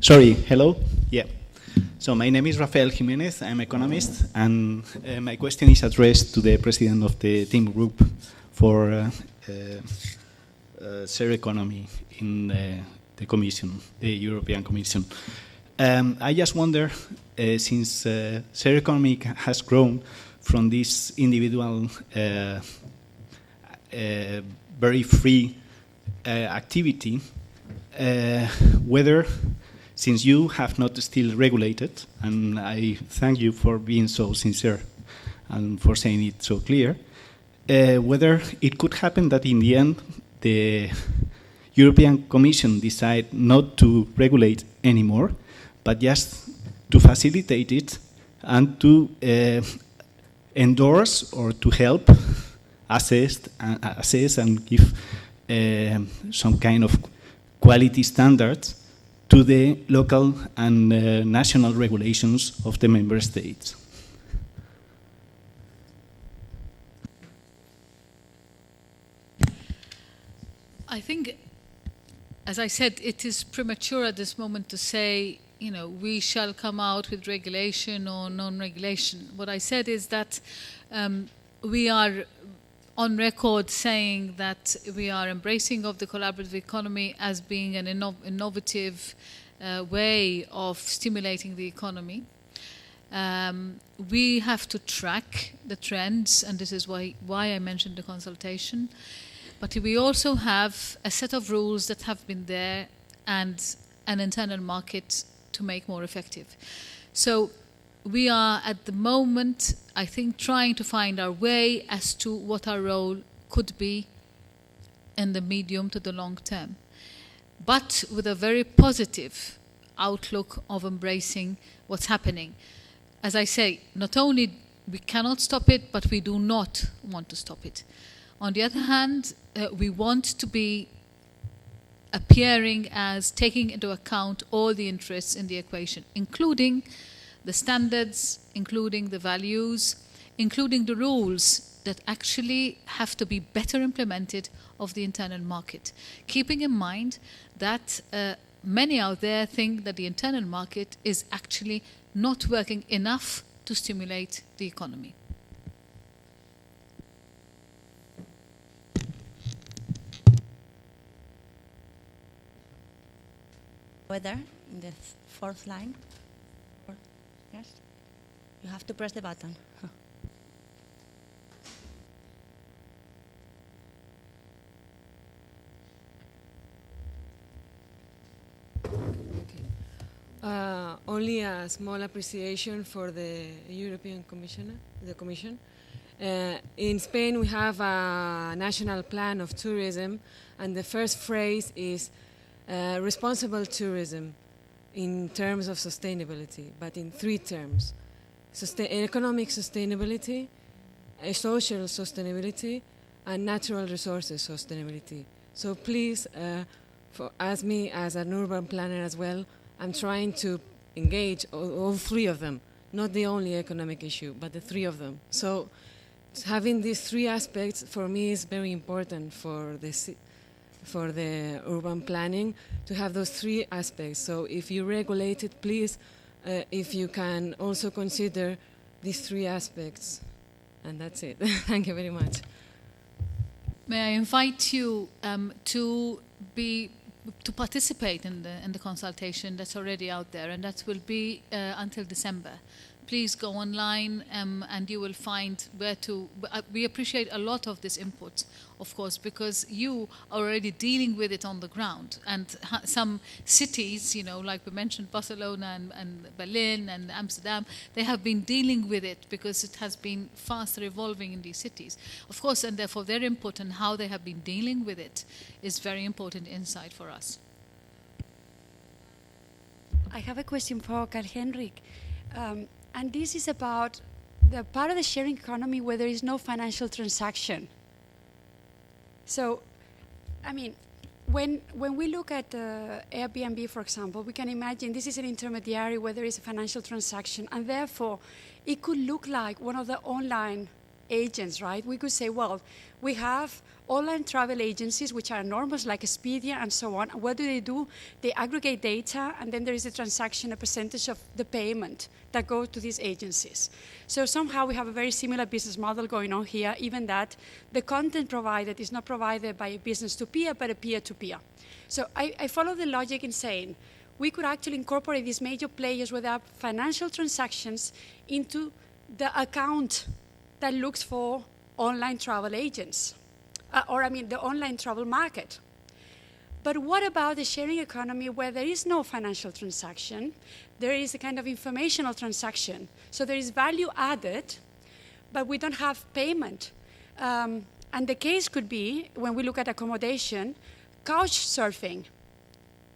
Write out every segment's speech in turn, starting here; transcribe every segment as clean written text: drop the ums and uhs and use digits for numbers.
Sorry, hello? Yeah. So my name is Rafael Jimenez, I'm economist, and my question is addressed to the president of the team group for share economy in the Commission, the European Commission. I just wonder, since share economy has grown from this individual, very free activity, whether, since you have not still regulated, and I thank you for being so sincere and for saying it so clear, whether it could happen that in the end the European Commission decide not to regulate anymore, but just to facilitate it and to endorse or to help assess and give some kind of quality standards to the local and national regulations of the member states. I think, as I said, it is premature at this moment to say, you know, we shall come out with regulation or non-regulation. What I said is that we are on record saying that we are embracing of the collaborative economy as being an innovative way of stimulating the economy. We have to track the trends, and this is why I mentioned the consultation. But we also have a set of rules that have been there and an internal market to make more effective. So we are at the moment, I think, trying to find our way as to what our role could be in the medium to the long term, but with a very positive outlook of embracing what's happening. As I say, not only we cannot stop it, but we do not want to stop it. On the other hand, we want to be appearing as taking into account all the interests in the equation, including the standards, including the values, including the rules that actually have to be better implemented of the internal market. Keeping in mind that many out there think that the internal market is actually not working enough to stimulate the economy. Whether in the fourth line. Yes? You have to press the button. Only a small appreciation for the European Commission. In Spain, we have a national plan of tourism, and the first phrase is responsible tourism in terms of sustainability, but in three terms: economic sustainability, social sustainability, and natural resources sustainability. So please, as me as an urban planner as well, I'm trying to engage all three of them, not the only economic issue, but the three of them. So having these three aspects for me is very important for the urban planning, to have those three aspects. So if you regulate it, please, if you can also consider these three aspects. And that's it. Thank you very much. May I invite you to participate in the consultation that's already out there, and that will be until December. Please go online and you will find where to. We appreciate a lot of this input, of course, because you are already dealing with it on the ground. And some cities, you know, like we mentioned, Barcelona and Berlin and Amsterdam, they have been dealing with it because it has been faster evolving in these cities. Of course, and therefore their input and how they have been dealing with it is very important insight for us. I have a question for Karl-Henrik. And this is about the part of the sharing economy where there is no financial transaction. So, I mean, when we look at Airbnb, for example, we can imagine this is an intermediary where there is a financial transaction, and therefore it could look like one of the online agents, right? We could say, well, we have online travel agencies, which are enormous, like Expedia and so on. What do? They aggregate data, and then there is a transaction, a percentage of the payment that goes to these agencies. So somehow we have a very similar business model going on here, even that the content provided is not provided by a business to peer, but a peer to peer. So I follow the logic in saying we could actually incorporate these major players with their financial transactions into the account that looks for online travel agents, the online travel market. But what about the sharing economy where there is no financial transaction? There is a kind of informational transaction. So there is value added, but we don't have payment. And the case could be, when we look at accommodation, couch surfing,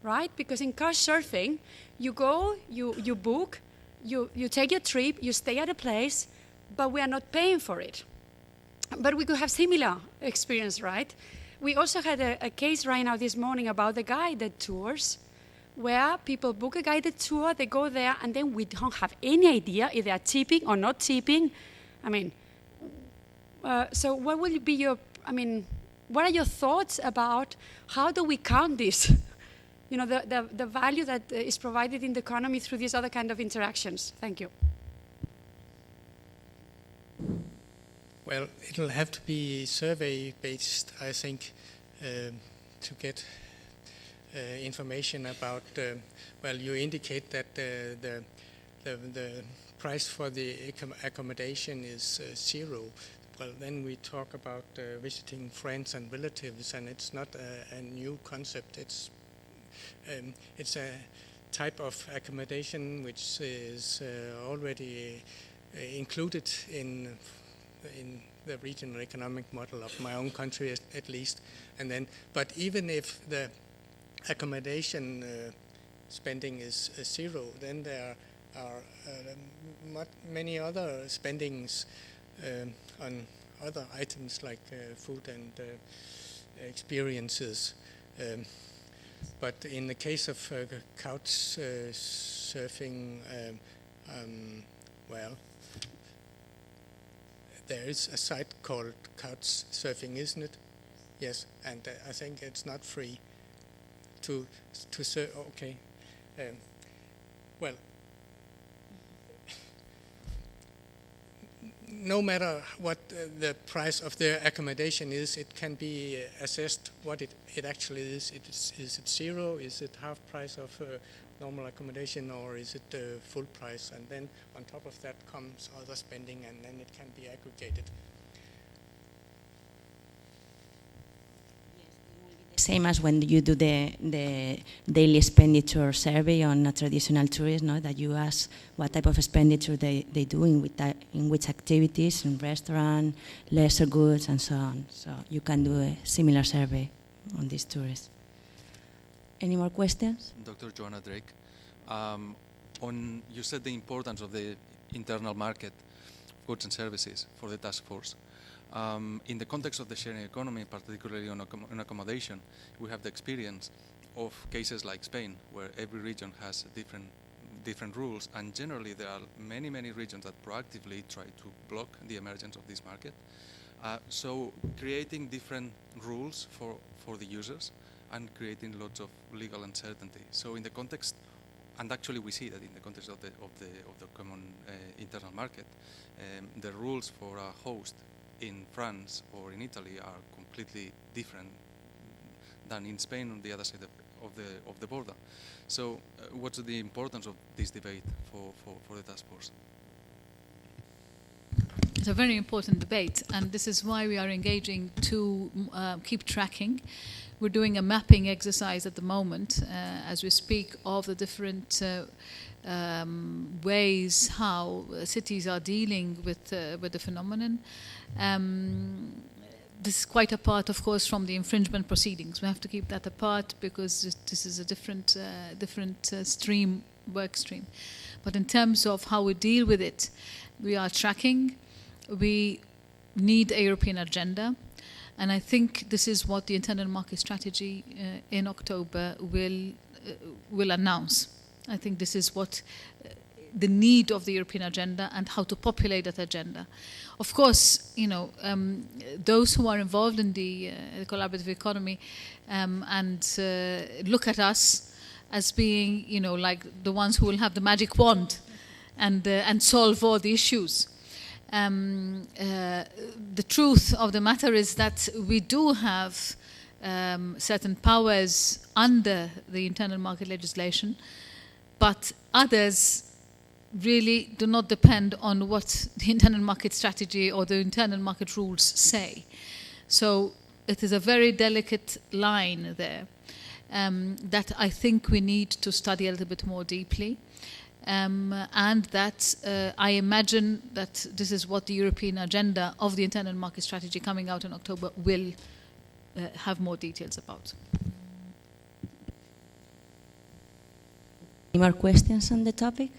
right? Because in couch surfing, you go, you book, you take your trip, you stay at a place, but we are not paying for it. But we could have similar experience, right? We also had a case right now this morning about the guided tours, where people book a guided tour, they go there, and then we don't have any idea if they are tipping or not tipping. So what will be what are your thoughts about how do we count this? The value that is provided in the economy through these other kind of interactions. Thank you. Well, it'll have to be survey-based, I think, to get information about. You indicate that the price for the accommodation is zero. Well, then we talk about visiting friends and relatives, and it's not a new concept. It's a type of accommodation which is already included in the regional economic model of my own country, at least. And then, but even if the accommodation spending is zero, then there are many other spendings on other items like food and experiences. But in the case of couch surfing, there is a site called Couch Surfing, isn't it? Yes, and I think it's not free to surf. Okay, no matter what the price of their accommodation is, it can be assessed what it actually is. Is it zero? Is it half price of normal accommodation, or is it full price? And then on top of that comes other spending, and then it can be aggregated. Same as when you do the daily expenditure survey on a traditional tourist, no? That you ask what type of expenditure they do in which activities, in restaurant, leisure goods, and so on. So you can do a similar survey on these tourists. Any more questions? Dr. Joanna Drake, you said the importance of the internal market, goods and services for the task force. In the context of the sharing economy, particularly on accommodation, we have the experience of cases like Spain, where every region has different rules, and generally there are many regions that proactively try to block the emergence of this market. So creating different rules for the users and creating lots of legal uncertainty. So in the context, and actually we see that in the context of the common internal market, the rules for a host in France or in Italy are completely different than in Spain on the other side of the border. So what's the importance of this debate for the task force? It's a very important debate, and this is why we are engaging to keep tracking. We're doing a mapping exercise at the moment as we speak of the different ways how cities are dealing with the phenomenon. This is quite apart, of course, from the infringement proceedings. We have to keep that apart because this is a different work stream. But in terms of how we deal with it, we are tracking. We need a European agenda. And I think this is what the internal market strategy in October will announce. I think this is what the need of the European agenda and how to populate that agenda. Of course, those who are involved in the collaborative economy and look at us as being, like the ones who will have the magic wand and solve all the issues. The truth of the matter is that we do have certain powers under the internal market legislation, but others really do not depend on what the internal market strategy or the internal market rules say. So it is a very delicate line there that I think we need to study a little bit more deeply. And that I imagine that this is what the European agenda of the internal market strategy coming out in October will have more details about. Any more questions on the topic?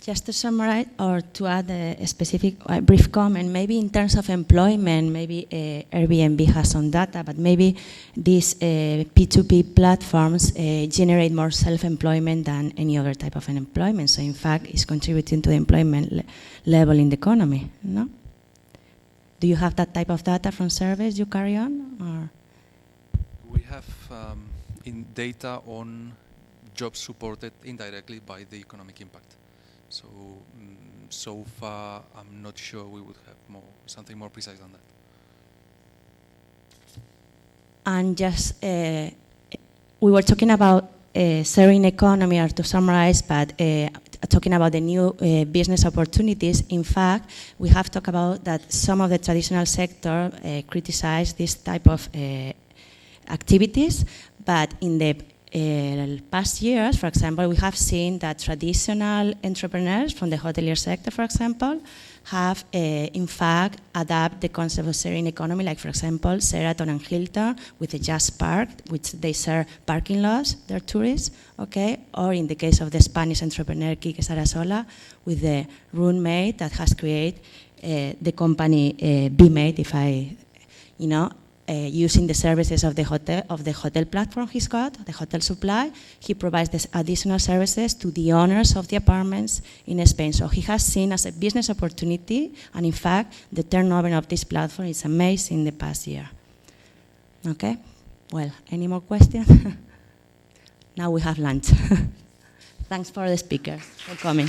Just to summarize or to add a specific, brief comment, maybe in terms of employment, maybe Airbnb has some data, but maybe these P2P platforms generate more self-employment than any other type of employment. So in fact, it's contributing to the employment level in the economy, no? Do you have that type of data from surveys you carry on? Or? We have in data on jobs supported indirectly by the economic impact. So, so far, I'm not sure we would have something more precise than that. And just, we were talking about sharing economy, or to summarize, but talking about the new business opportunities. In fact, we have talked about that some of the traditional sector criticize this type of activities, but in the past years, for example, we have seen that traditional entrepreneurs from the hotelier sector, for example, have in fact adapted the concept of sharing economy, like for example, Sheraton and Hilton with the Just Park, which they share parking lots, their tourists, okay? Or in the case of the Spanish entrepreneur Quique Sarasola with the roommate that has created the company BMate, if I, using the services of the hotel platform he's got, the hotel supply, he provides this additional services to the owners of the apartments in Spain. So he has seen as a business opportunity, and in fact, the turnover of this platform is amazing in the past year. Okay? Well, any more questions? Now we have lunch. Thanks for the speakers for coming.